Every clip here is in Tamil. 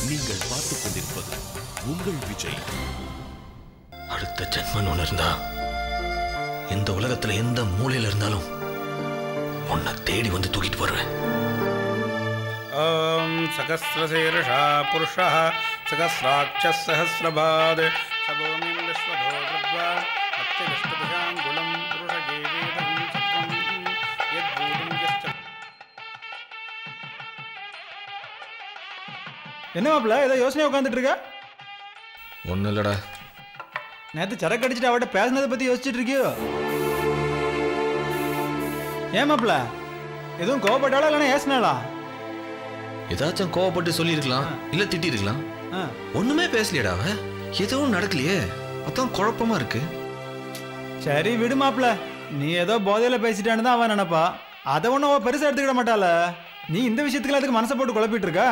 நீங்கள் பார்த்துக் கொண்டிருப்பது உங்கள் விஜய். அடுத்த ஜென்மன் ஒன்று இருந்தா இந்த உலகத்துல எந்த மூலையில இருந்தாலும் உன்னை தேடி வந்து தூக்கிட்டு வருவேன். ஓம் சகஸ்ரசீர்ஷா புருஷா சகஸ்ராட்ச சஹஸ்ரபாத் சபோமிம் விஸ்வதோ த்ரவ்வா அத்யஷ்டபுஜாங்குலம் புருஷஜேவேதம் சத்வம் யத்பூதம் யஸ்ச. என்ன மாப்பிள்ள ஏதோ யோசனையா உட்காந்துட்டு இருக்க? ஒன்றும் இல்லடா. நேற்று சரக்கு அடிச்சுட்டு அவட்ட பேசினதை பத்தி யோசிச்சுட்டு இருக்கியோ? ஏன் மாப்பிள்ள எதுவும் கோவப்பட்டாளா இல்லைன்னா ஏசினாளா? ஏதாச்சும் கோவப்பட்டு சொல்லியிருக்கலாம், இல்ல திட்டி இருக்கலாம். ஒண்ணுமே பேசலையடா அவ. எதுவும் நடக்கலையே, அதான் குழப்பமா இருக்கு. சரி விடு மாப்பிள்ள, நீ ஏதோ போதையில பேசிட்டான்னு தான் அவன் நினைப்பா. அதை ஒன்றும் அவ பெருசா எடுத்துக்கிட மாட்டாள. நீ இந்த விஷயத்துக்குலாம் அதுக்கு மனசை போட்டு குழப்பிட்டு இருக்கா?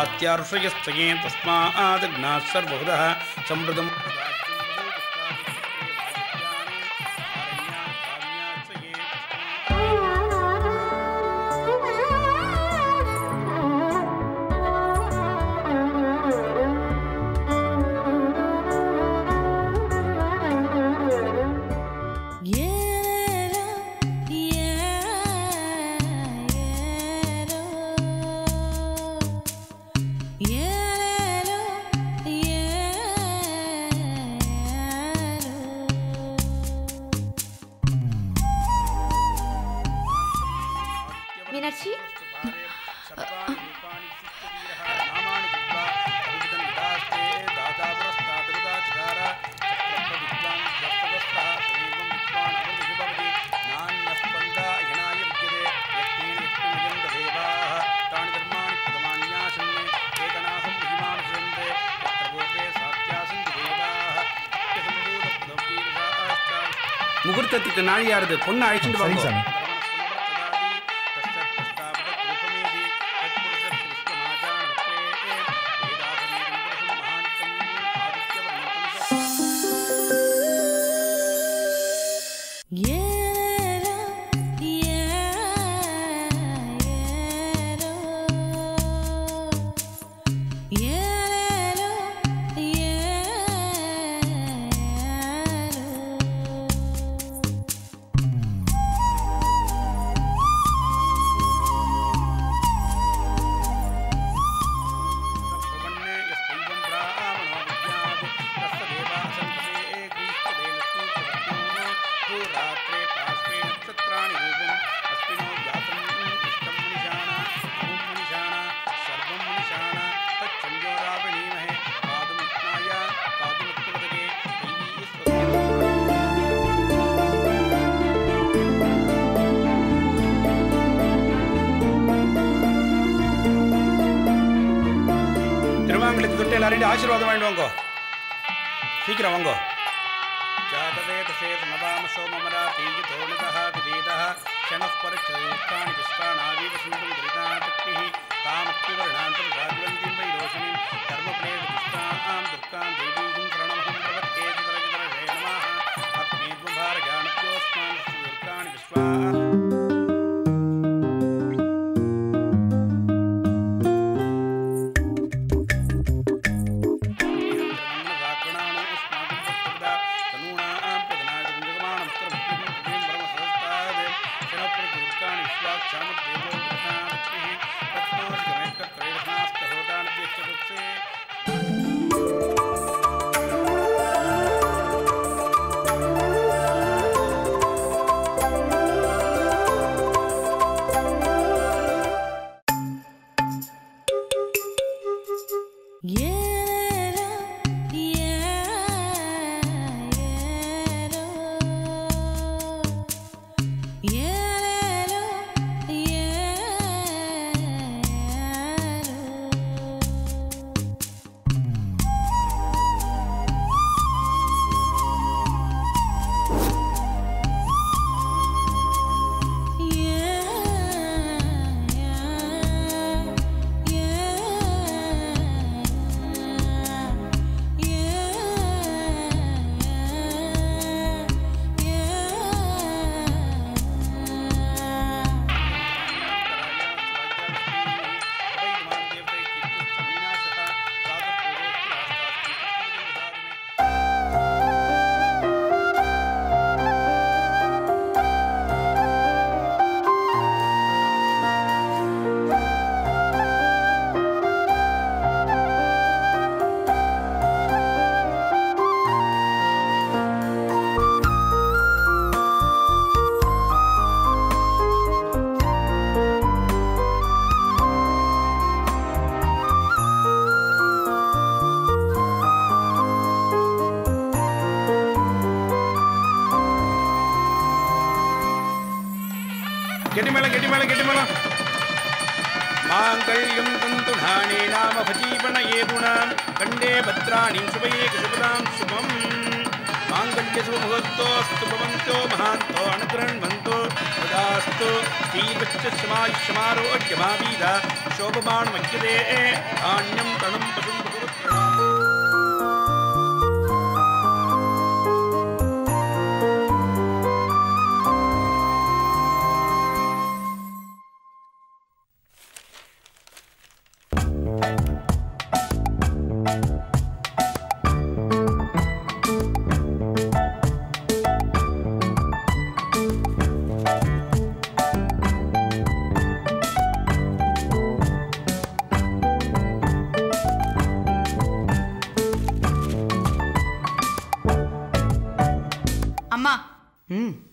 आत्यार्षयस्तये तस्मात् ज्ञात् सर्वहुदः समृद्धम्. மீனாட்சி, முகூர்த்தத்துக்கு நாழியாருது, பொண்ணு அழைச்சிட்டு வாங்க. திருவாங்களுக்கு தொட்டு எல்லாரும் ஆசீர்வாதம் வாங்கிட்டு வாங்கோ, சீக்கிரம் வாங்கோ. ஜாதவேதசேத நவாம சோமமரா தீய தோணதः விவேதः க்ஷணः பரிச்சூர்த்தானி புஷ்பாணாவீவ சிந்தும் துரிதாதக்னிः தாமக்திவர்ணாந்தம் ராஜவந்திம் வைரோஷிணிம் கர்மப்ரேத புஷ்பாம் துர்காம் தேவீம் பிரணமஹம் பிரவர்த்தேதி தரஜதரஷே நமः அக்னேத்வபாரஜானத்யோஸ்மான் சூர்த்தானி விஸ்வா. கெட்டிமேளம் மாங்கல்யம் தந்துநானே நாம பஜீவன ஏதுனாம் கண்டே பத்ராணி சுபயே சுபதாம் சுபம் மாங்கல்ய சுபமுகூர்த்தோஸ்து பவந்தோ மகாந்தோ அனுகிரண்வந்தோ ததாஸ்து ஸ்ரீவச்சமாரோக்கியமாவீதா சோபமானமக்கியதே ஆண்யம் தனம் பசும் பகுவத்ரணம்.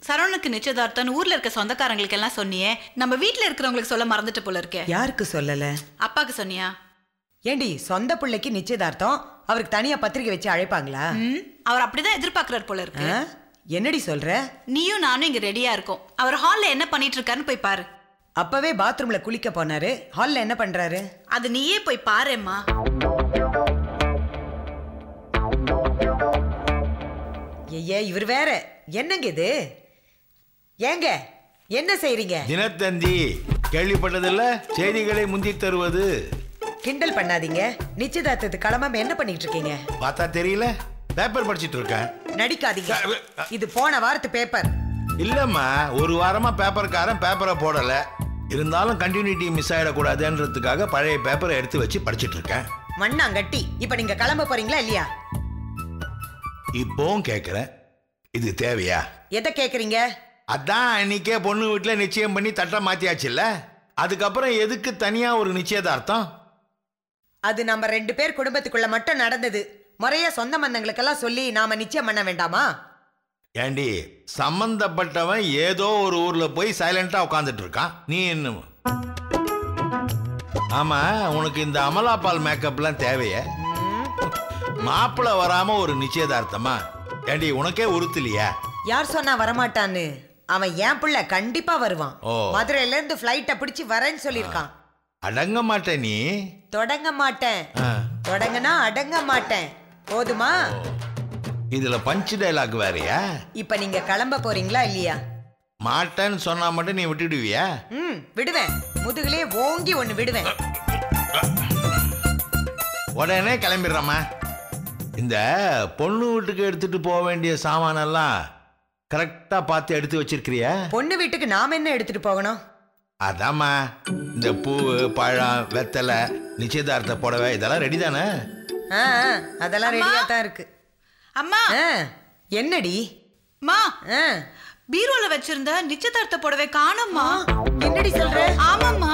சரவணுக்கு நிச்சயதார்த்தம் ஊர்ல இருக்க சொந்தக்காரங்களுக்கு எல்லாம் சொன்னியே, நம்ம வீட்டுல இருக்கிறவங்களுக்கு சொல்ல மறந்துட்டு போல இருக்கே. யாருக்கு சொல்லல? அப்பாக்கு சொன்னியா? ஏண்டி சொந்த பிள்ளைக்கு நிச்சயதார்த்தம் அவருக்கு தனியா பத்திரிக்கை வச்சு அழைப்பாங்களா? அவர் அப்படிதான் எதிர்பார்க்கிறார் போல இருக்கு. என்னடி சொல்ற? நீயும் நானும் இங்க ரெடியா இருக்கோம். அவர் ஹால்ல என்ன பண்ணிட்டு இருக்காருன்னு போய் பாரு. அப்பவே பாத்ரூம்ல குளிக்க போனாரு, ஹால்ல என்ன பண்றாரு? அது நீயே போய் பாரும்மா. ஐயே இவர் வேற. என்னங்க இது? ஏங்க என்ன செய்றீங்க? தினத்தந்தி கேள்விப்பட்டதில்ல? செய்திகளை முந்தி தருவது. கிண்டல் பண்ணாதீங்க. நிச்சயதார்த்தத்துக்கு கிளம்பாம என்ன பண்ணிட்டு இருக்கீங்க? பார்த்தா தெரியல, பேப்பர் படிச்சிட்டு இருக்கேன். நடிக்காதீங்க. இது போன வாரத்து பேப்பர். இல்லம்மா, ஒரு வாரமா பேப்பர்காரன் பேப்பரை போடல. இருந்தாலும் கண்டினியூட்டி மிஸ் ஆயிடக்கூடாதுன்றதுக்காக பழைய பேப்பரை எடுத்து வச்சு படிச்சிட்டு இருக்கேன். மண்ணாங்கட்டி. இப்ப நீங்க கிளம்ப போறீங்களா இல்லையா? இப்போவும் கேட்கிறேன், இது தேவையா? எதை கேக்குறீங்க? அதான் அன்னைக்கே பொண்ணு வீட்டுல நிச்சயம் பண்ணி தட்டை மாத்தியாச்சுல்ல, அதுக்கப்புறம் எதுக்கு தனியா ஒரு நிச்சயதார்த்தம்? அது நம்ம 2 பேர் குடும்பத்துக்குள்ள மட்டும் நடந்தது. முறையா சொந்த பந்தங்களுக்கெல்லாம் சொல்லி நாம நிச்சயம் பண்ண வேண்டாமா? ஏண்டி, சம்பந்தப்பட்டவன் ஏதோ ஒரு ஊர்ல போய் சைலண்டா உட்காந்துட்டு இருக்கான், நீ என்ன? ஆமா, உனக்கு இந்த அமலாபால் மேக்கப்லாம் தேவையா? மாப்பிள்ள வராம ஒரு நிச்சயதார்த்தமா? ஏண்டி, உனக்கே உறுத்தலையா? யார் சொன்னா வரமாட்டான்னு? அவன் என் பிள்ளை, கண்டிப்பா வருவான். மதுரையில இருந்து பிளைட்ட பிடிச்சு வரேன்னு சொல்லிருக்கான். அடங்க மாட்டேன் நீ? தொடங்க மாட்டேன். தொடங்கனா அடங்க மாட்டேன். போதுமா? இதுல பஞ்ச் டைலாக் வேறையா? இப்ப நீங்க கிளம்ப போறீங்களா இல்லையா? மாட்டேன்னு சொன்னா மட்டும் நீ விட்டுடுவியா? விடுவேன். முதுகுலே ஓங்கி ஒண்ணு விடுவேன். உடனே கிளம்பிடுறம்மா. இந்த பொண்ணு வீட்டுக்கு எடுத்துட்டு போக வேண்டிய சாமானெல்லாம் கரெக்டா பார்த்து எடுத்து வச்சிருக்கிறியா? பொண்ணு வீட்டுக்கு நாம என்ன எடுத்துட்டு போகணும்? அதாம்மா, இந்த பூவு, பழம், வெத்தலை, நிச்சயதார்த்த புடவை இதெல்லாம் ரெடி தானே? அதெல்லாம் ரெடியா தான் இருக்கு. அம்மா. என்னடி? மா, பீரோல வச்சிருந்த நிச்சயதார்த்த புடவை காணோம்மா. என்னடி சொல்ற? ஆமாம்மா.